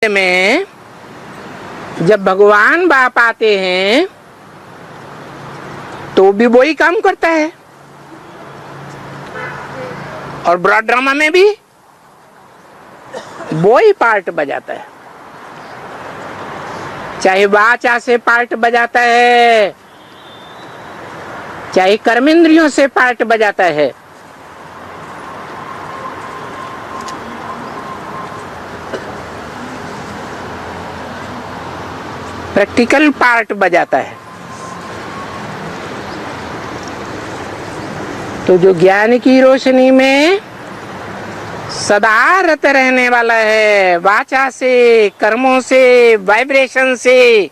में जब भगवान बाप आते हैं तो भी वही काम करता है, और ब्रॉड ड्रामा में भी वही पार्ट बजाता है। चाहे वाचा से पार्ट बजाता है, चाहे कर्मेंद्रियों से पार्ट बजाता है। प्रैक्टिकल पार्ट बजाता है। तो जो ज्ञान की रोशनी में सदा रत रहने वाला है, वाचा से, कर्मों से, वाइब्रेशन से,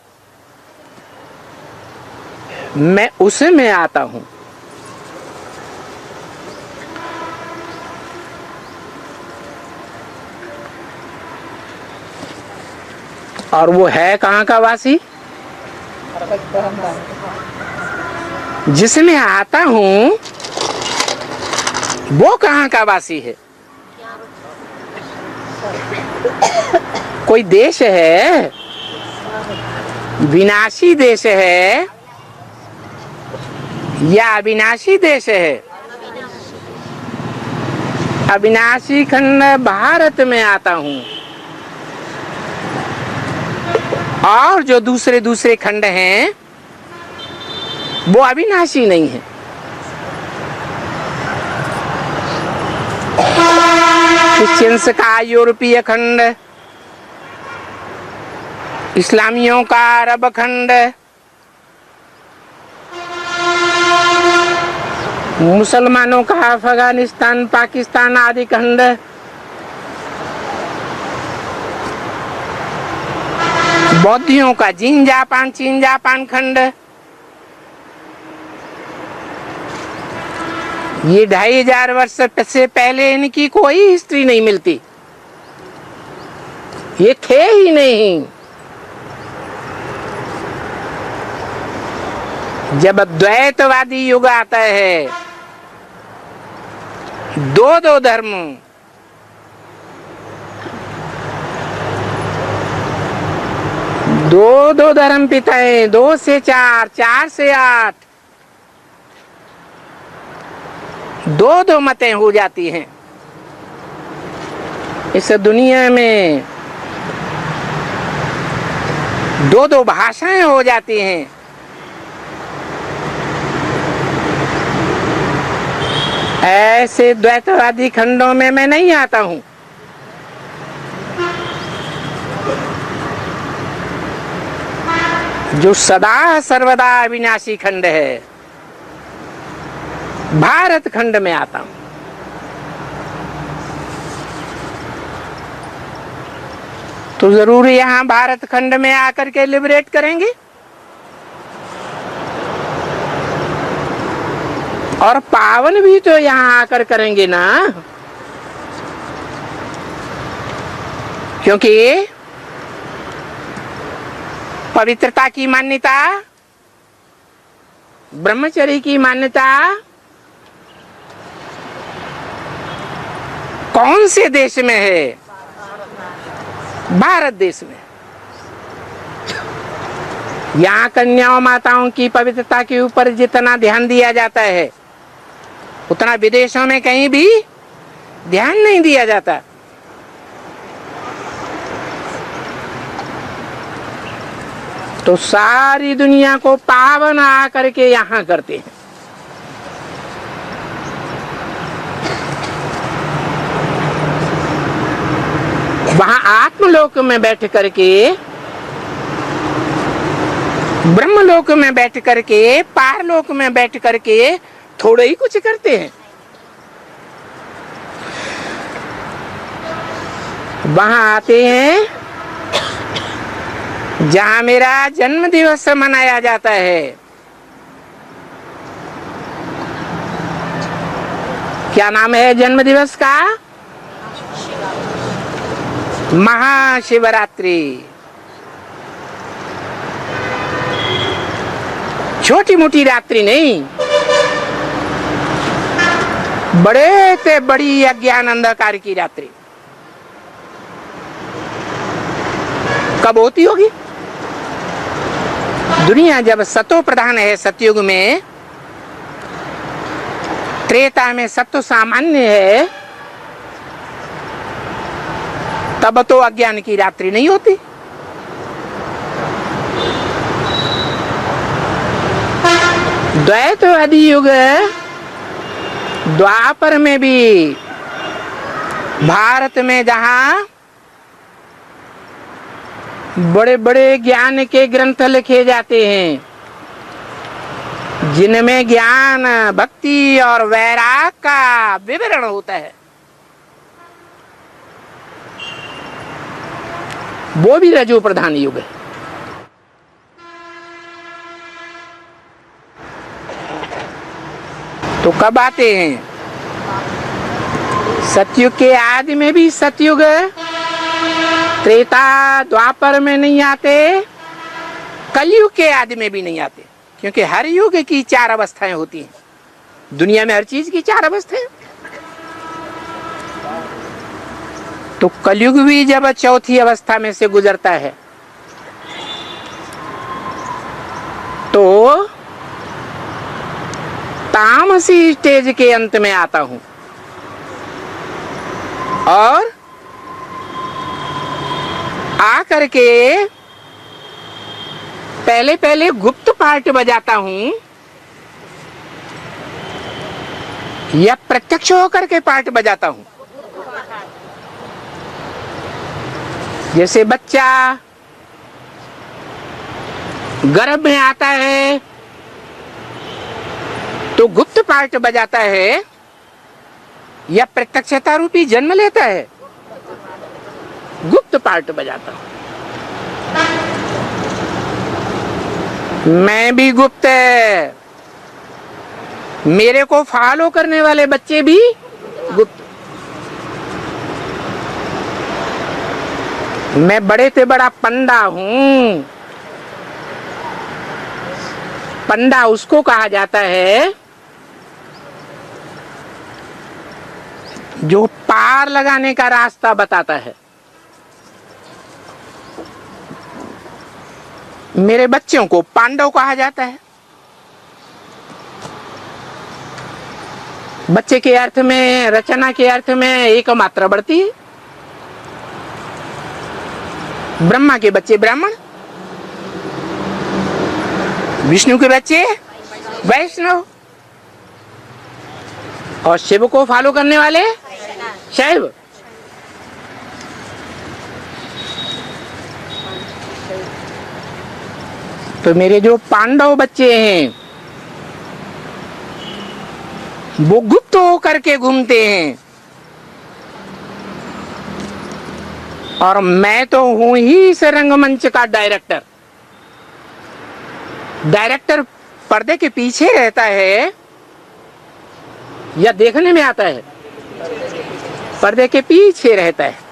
मैं उसमें आता हूं। और वो है कहाँ का वासी? जिसमें आता हूं वो कहाँ का वासी है? कोई देश है, विनाशी देश है या अविनाशी देश है? अविनाशी खंड भारत में आता हूं, और जो दूसरे दूसरे खंड हैं वो अविनाशी नहीं है। क्रिश्चियंस का यूरोपीय खंड, इस्लामियों का अरब खंड, मुसलमानों का अफगानिस्तान, पाकिस्तान आदि खंड, बौद्धियों का चीन जापान खंड, ये 2500 वर्ष से पहले इनकी कोई हिस्ट्री नहीं मिलती, ये थे ही नहीं। जब द्वैतवादी युग आता है, दो धर्म, दो धर्म पिताएं, 2 से 4, 4 से 8, दो मतें हो जाती हैं इस दुनिया में, दो भाषाएं हो जाती हैं। ऐसे द्वैतवादी खंडों में मैं नहीं आता हूं। जो सदा सर्वदा अविनाशी खंड है, भारत खंड में आता हूं। तो जरूर यहां भारत खंड में आकर के लिबरेट करेंगे, और पावन भी तो यहां आकर करेंगे ना, क्योंकि पवित्रता की मान्यता, ब्रह्मचर्य की मान्यता कौन से देश में है? भारत देश में। यहाँ कन्याओं माताओं की पवित्रता के ऊपर जितना ध्यान दिया जाता है, उतना विदेशों में कहीं भी ध्यान नहीं दिया जाता। तो सारी दुनिया को पावन आकर के यहाँ करते हैं। वहां आत्मलोक में बैठ करके, ब्रह्मलोक में बैठ करके, पारलोक में बैठ करके थोड़े ही कुछ करते हैं। वहां आते हैं जहां मेरा जन्म दिवस मनाया जाता है। क्या नाम है जन्म दिवस का? महाशिवरात्रि। छोटी मोटी रात्रि नहीं, बड़े से बड़ी अज्ञान अंधकार की रात्रि। कब होती होगी? दुनिया जब सतो प्रधान है सतयुग में, त्रेता में सत्व सामान्य है, तब तो अज्ञान की रात्रि नहीं होती। द्वैत आदि युग, द्वापर में भी भारत में जहां बड़े बड़े ज्ञान के ग्रंथ लिखे जाते हैं, जिनमें ज्ञान, भक्ति और वैराग का विवरण होता है, वो भी रजो प्रधान युग है। तो कब आते हैं? सतयुग के आदि में भी सतयुग, त्रेता द्वापर में नहीं आते, कलयुग के आदि में भी नहीं आते, क्योंकि हर युग की 4 अवस्थाएं होती हैं। दुनिया में हर चीज की 4 अवस्थाएं। तो कलयुग भी जब चौथी अवस्था में से गुजरता है, तो तामसी स्टेज के अंत में आता हूं और आकर के पहले पहले गुप्त पार्ट बजाता हूं या प्रत्यक्ष होकर के पार्ट बजाता हूं। जैसे बच्चा गर्भ में आता है तो गुप्त पार्ट बजाता है या प्रत्यक्षता रूपी जन्म लेता है? गुप्त पार्ट बजाता हूं। मैं भी गुप्त है, मेरे को फॉलो करने वाले बच्चे भी गुप्त। मैं बड़े से बड़ा पंडा हूं। पंडा उसको कहा जाता है जो पार लगाने का रास्ता बताता है। मेरे बच्चों को पांडव कहा जाता है। बच्चे के अर्थ में, रचना के अर्थ में एक मात्रा बढ़ती है। ब्रह्मा के बच्चे ब्राह्मण, विष्णु के बच्चे वैष्णव, और शिव को फॉलो करने वाले शैव। तो मेरे जो पांडव बच्चे हैं वो गुप्त होकर के घूमते हैं, और मैं तो हूं ही इस रंगमंच का डायरेक्टर। डायरेक्टर पर्दे के पीछे रहता है या देखने में आता है? पर्दे के पीछे रहता है।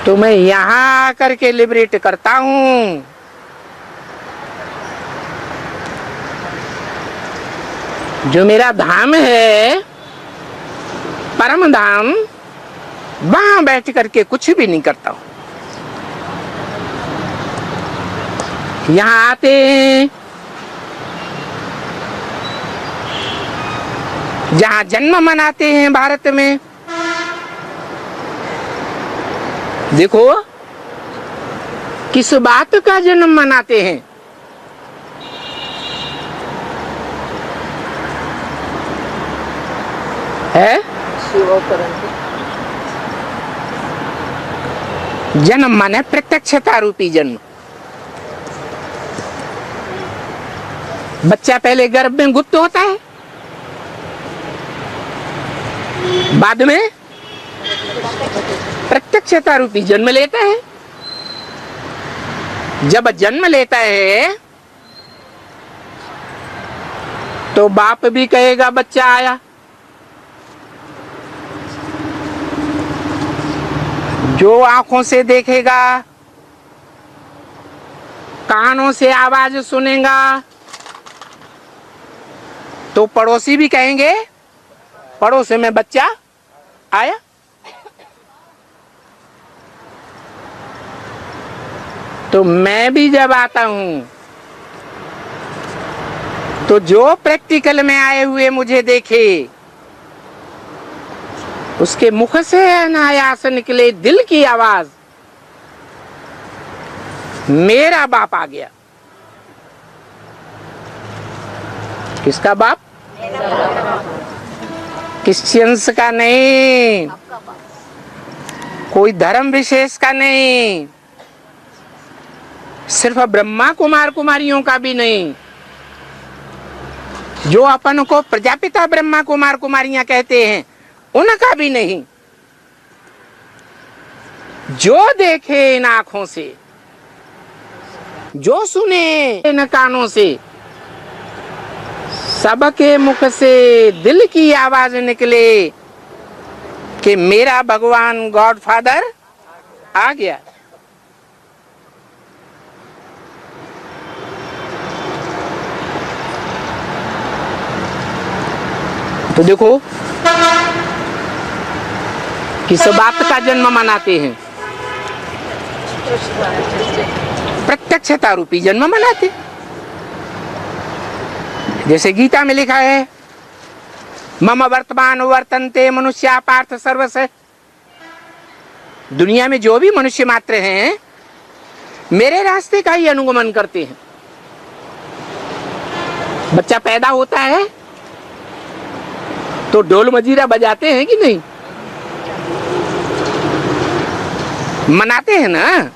तो मैं यहां आकर के लिबरेट करता हूं। जो मेरा धाम है, परम धाम, वहां बैठ करके कुछ भी नहीं करता हूं। यहां आते हैं जहां जन्म मनाते हैं भारत में। देखो किस बात का जन्म मनाते हैं। है जन्म माने प्रत्यक्षता रूपी जन्म। बच्चा पहले गर्भ में गुप्त होता है, बाद में प्रत्यक्षता रूपी जन्म लेता है। जब जन्म लेता है तो बाप भी कहेगा बच्चा आया। जो आंखों से देखेगा, कानों से आवाज सुनेगा, तो पड़ोसी भी कहेंगे पड़ोस में बच्चा आया। तो मैं भी जब आता हूं तो जो प्रैक्टिकल में आए हुए मुझे देखे, उसके मुख से अनायास निकले दिल की आवाज, मेरा बाप आ गया। किसका बाप? क्रिश्चियंस का नहीं, कोई धर्म विशेष का नहीं, सिर्फ ब्रह्मा कुमार कुमारियों का भी नहीं, जो अपन को प्रजापिता ब्रह्मा कुमार कुमारियां कहते हैं उनका भी नहीं। जो देखे इन आंखों से, जो सुने इन कानों से, सबके मुख से दिल की आवाज निकले कि मेरा भगवान गॉड फादर आ गया। तो देखो किस बात का जन्म मनाते हैं? प्रत्यक्षता रूपी जन्म मनाते। जैसे गीता में लिखा है, मम वर्तमान वर्तन्ते मनुष्या पार्थ सर्वस। दुनिया में जो भी मनुष्य मात्र हैं मेरे रास्ते का ही अनुगमन करते हैं। बच्चा पैदा होता है तो ढोल मजीरा बजाते हैं कि नहीं? मनाते हैं ना।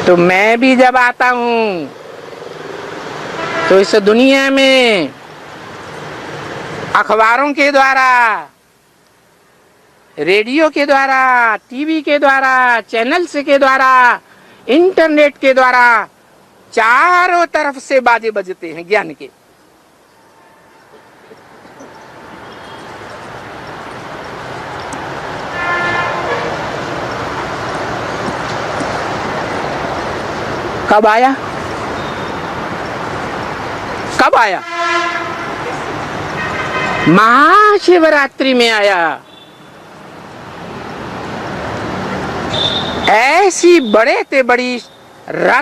तो मैं भी जब आता हूं तो इस दुनिया में अखबारों के द्वारा, रेडियो के द्वारा, टीवी के द्वारा, चैनल्स के द्वारा, इंटरनेट के द्वारा चारों तरफ से बाजे बजते हैं ज्ञान के। कब आया? कब आया? महाशिवरात्रि में आया। ऐसी बड़े ते बड़ी रात